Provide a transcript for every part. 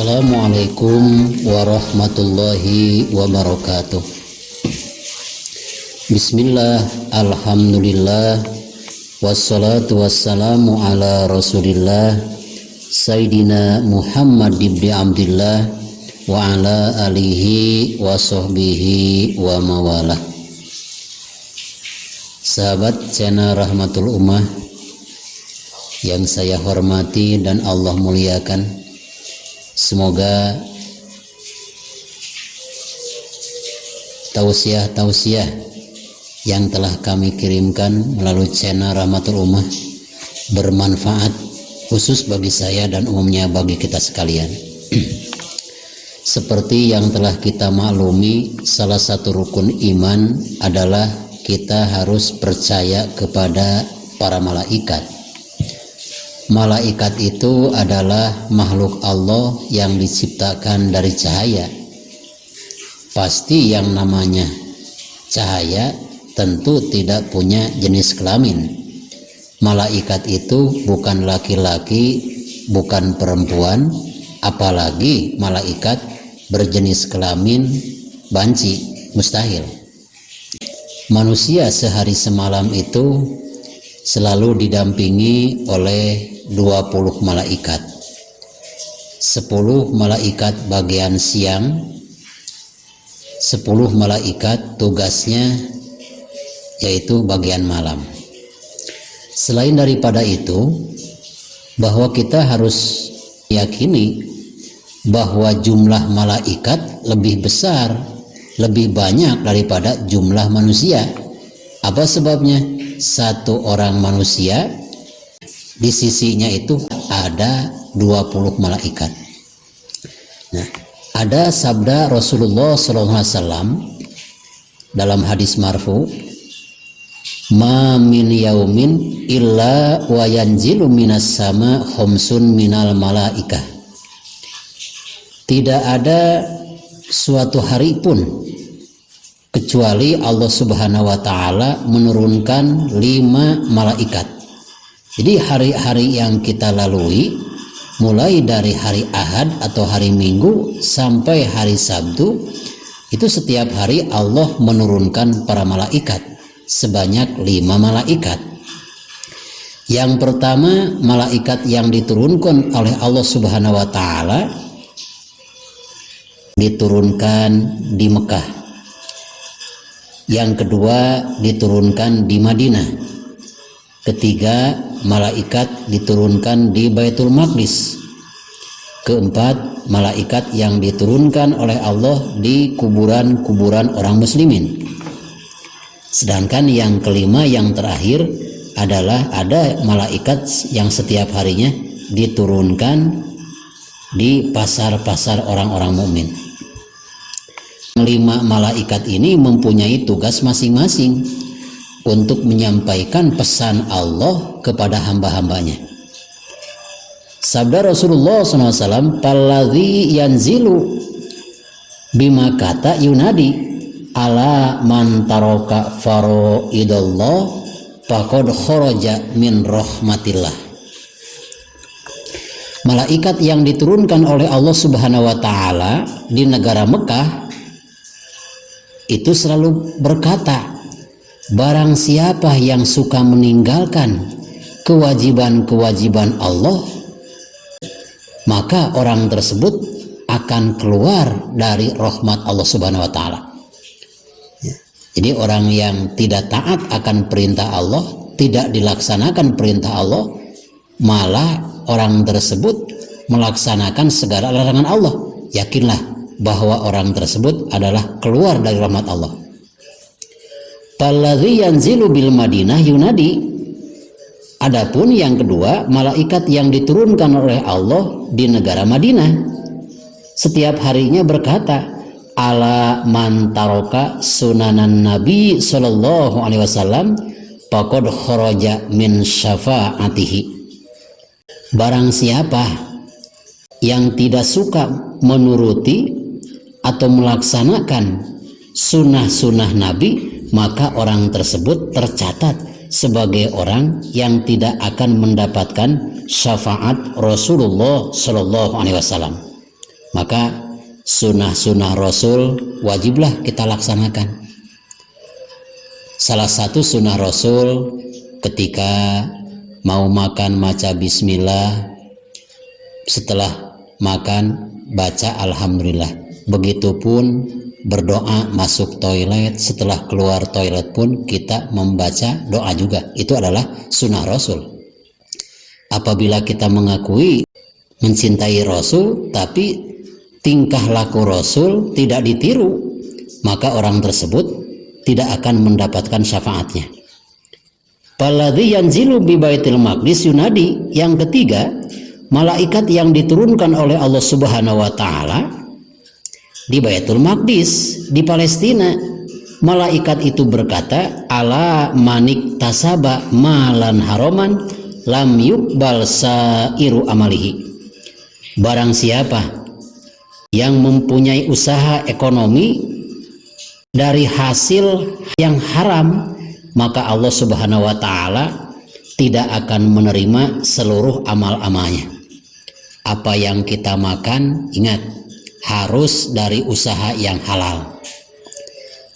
Assalamualaikum warahmatullahi wabarakatuh. Bismillah, alhamdulillah, wassalatu wassalamu ala rasulillah Sayyidina Muhammad ibn Abdillah wa ala alihi wa sahbihi wa mawalah. Sahabat channel Rahmatul Ummah yang saya hormati dan Allah muliakan, semoga tausiah yang telah kami kirimkan melalui channel Rahmatul Ummah bermanfaat khusus bagi saya dan umumnya bagi kita sekalian. Seperti yang telah kita maklumi, salah satu rukun iman adalah kita harus percaya kepada para malaikat. Malaikat itu adalah makhluk Allah yang diciptakan dari cahaya. Pasti yang namanya cahaya tentu tidak punya jenis kelamin. Malaikat itu bukan laki-laki, bukan perempuan, apalagi malaikat berjenis kelamin banci, mustahil. Manusia sehari semalam itu selalu didampingi oleh 20 malaikat. 10 malaikat bagian siang, 10 malaikat tugasnya yaitu bagian malam. Selain daripada itu, bahwa kita harus yakini bahwa jumlah malaikat lebih besar, lebih banyak daripada jumlah manusia. Apa sebabnya? Satu orang manusia di sisinya itu ada 20 malaikat. Nah, ada sabda Rasulullah SAW dalam hadis marfu, ma min yaumin illa wa yanzilu minas sama khomsun minal malaikah. Tidak ada suatu hari pun kecuali Allah Subhanahu wa ta'ala menurunkan 5 malaikat. Jadi hari-hari yang kita lalui, mulai dari hari Ahad atau hari Minggu sampai hari Sabtu, itu setiap hari Allah menurunkan para malaikat sebanyak 5 malaikat. Yang pertama, malaikat yang diturunkan oleh Allah Subhanahu wa ta'ala diturunkan di Mekah. Yang kedua diturunkan di Madinah. Ketiga, malaikat diturunkan di Baitul Maqdis. Keempat, malaikat yang diturunkan oleh Allah di kuburan-kuburan orang muslimin. Sedangkan yang kelima, yang terakhir adalah ada malaikat yang setiap harinya diturunkan di pasar-pasar orang-orang mukmin. 5 malaikat ini mempunyai tugas masing-masing untuk menyampaikan pesan Allah kepada hamba-hambanya. Sabda Rasulullah SAW, palladzi yanzilu bima kata yunadi ala man taraka faraidallah faqad kharaja min rahmatillah. Malaikat yang diturunkan oleh Allah Subhanahu wa ta'ala di negara Mekah itu selalu berkata, barang siapa yang suka meninggalkan kewajiban-kewajiban Allah, maka orang tersebut akan keluar dari rahmat Allah Subhanahu wa ta'ala. Jadi orang yang tidak taat akan perintah Allah, tidak dilaksanakan perintah Allah, malah orang tersebut melaksanakan segala larangan Allah. Yakinlah bahwa orang tersebut adalah keluar dari rahmat Allah. Palladzi yanzilu bil Madinah yunadi. Adapun yang kedua, malaikat yang diturunkan oleh Allah di negara Madinah, setiap harinya berkata, ala man taraka sunanan Nabi sallallahu alaihi wasallam faqad kharaja min syafaatihi. Barang siapa yang tidak suka menuruti atau melaksanakan sunnah-sunnah Nabi, maka orang tersebut tercatat sebagai orang yang tidak akan mendapatkan syafaat Rasulullah Shallallahu Alaihi Wasallam. Maka sunnah-sunnah Rasul wajiblah kita laksanakan. Salah satu sunnah Rasul ketika mau makan maca bismillah, setelah makan baca alhamdulillah. Begitupun berdoa masuk toilet, setelah keluar toilet pun kita membaca doa juga. Itu adalah sunnah Rasul. Apabila kita mengakui mencintai Rasul tapi tingkah laku Rasul tidak ditiru, maka orang tersebut tidak akan mendapatkan syafaatnya. Paladhi yanzilu bi Baitil Maqdis yunadi. Yang ketiga, malaikat yang diturunkan oleh Allah Subhanahu wa taala di Baitul Maqdis di Palestina. Malaikat itu berkata, ala manik tasaba malan haroman lam yuqbal sairu amalihi. Barang siapa yang mempunyai usaha ekonomi dari hasil yang haram, maka Allah Subhanahu wa taala tidak akan menerima seluruh amal-amalnya. Apa yang kita makan, ingat, harus dari usaha yang halal.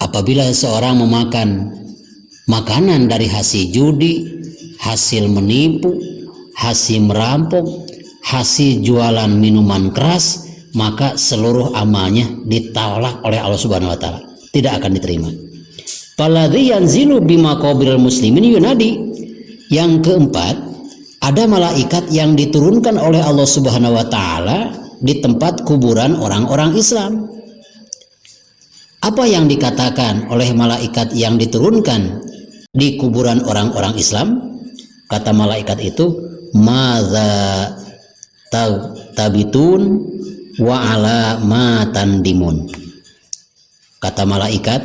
Apabila seorang memakan makanan dari hasil judi, hasil menipu, hasil merampok, hasil jualan minuman keras, maka seluruh amalnya ditolak oleh Allah Subhanahu wa taala, tidak akan diterima. Paladhi yanzilu bima qabril muslimin yunadi. Yang keempat, ada malaikat yang diturunkan oleh Allah Subhanahu wa taala di tempat kuburan orang-orang Islam. Apa yang dikatakan oleh malaikat yang diturunkan di kuburan orang-orang Islam? Kata malaikat itu, madza tabitun wa ala ma tandimun. Kata malaikat,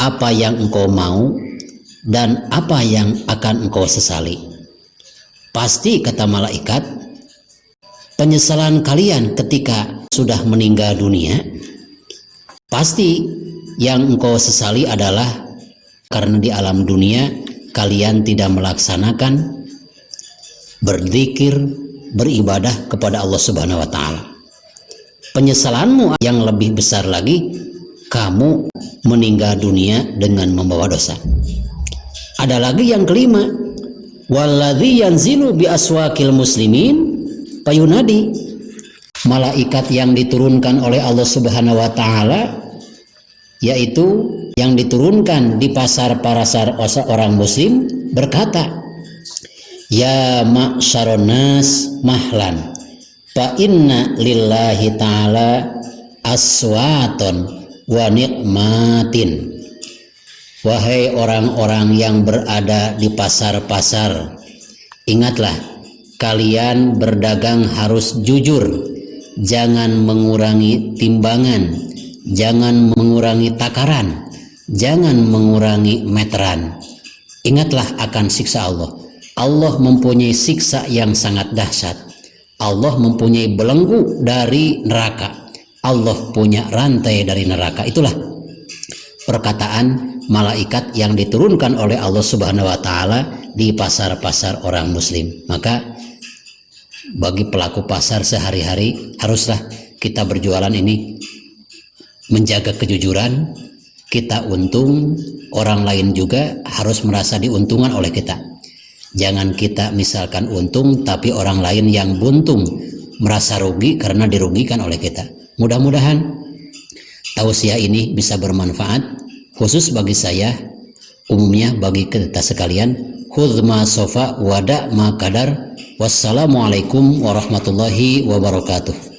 apa yang engkau mau dan apa yang akan engkau sesali. Pasti, kata malaikat, penyesalan kalian ketika sudah meninggal dunia, pasti yang engkau sesali adalah karena di alam dunia kalian tidak melaksanakan berzikir, beribadah kepada Allah Subhanahu wa taala. Penyesalanmu yang lebih besar lagi, kamu meninggal dunia dengan membawa dosa. Ada lagi yang kelima, walladzi yanzilu bi aswaqil muslimin payunadi. Malaikat yang diturunkan oleh Allah Subhanahu wa taala, yaitu yang diturunkan di pasar-pasar orang muslim, berkata, ya ma'syaron nas mahlan fa inna lillahi ta'ala aswaton wa nikmatin. Wahai orang-orang yang berada di pasar-pasar, ingatlah, kalian berdagang harus jujur, jangan mengurangi timbangan, jangan mengurangi takaran, jangan mengurangi meteran. Ingatlah akan siksa Allah. Allah mempunyai siksa yang sangat dahsyat. Allah mempunyai belenggu dari neraka. Allah punya rantai dari neraka. Itulah perkataan malaikat yang diturunkan oleh Allah Subhanahu wa taala di pasar-pasar orang muslim. Maka bagi pelaku pasar sehari-hari, haruslah kita berjualan ini menjaga kejujuran, kita untung, orang lain juga harus merasa diuntungkan oleh kita. Jangan kita misalkan untung tapi orang lain yang buntung merasa rugi karena dirugikan oleh kita. Mudah-mudahan tausiah ini bisa bermanfaat, khusus bagi saya, umumnya bagi kita sekalian. Khudz ma sofa wada ma qadar. Wassalamualaikum warahmatullahi wabarakatuh.